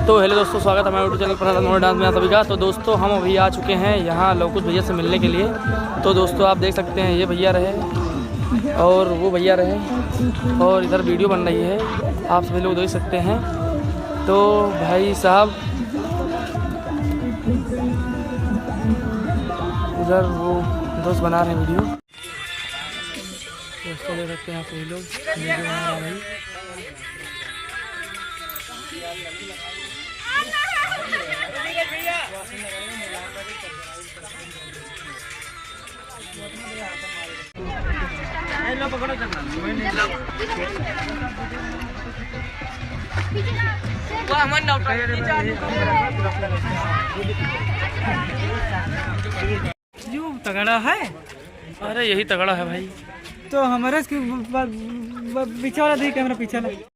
तो हेलो दोस्तों, स्वागत है हमारे यूट्यूब चैनल पर मोर डांस में सभी का। तो दोस्तों हम अभी आ चुके हैं यहाँ लवकुश भैया से मिलने के लिए। तो दोस्तों आप देख सकते हैं ये भैया रहे और वो भैया रहे और इधर वीडियो बन रही है, आप सभी लोग देख सकते हैं। तो भाई साहब उधर वो दोस्त बना रहे हैं वीडियो, दोस्तों देख सकते हैं आप सभी लोग वीडियो बना रहे हैं भाई। जो तगड़ा है, अरे यही तगड़ा है भाई। तो हमारे पीछे वाला देखिए, कैमरा पीछे वाला।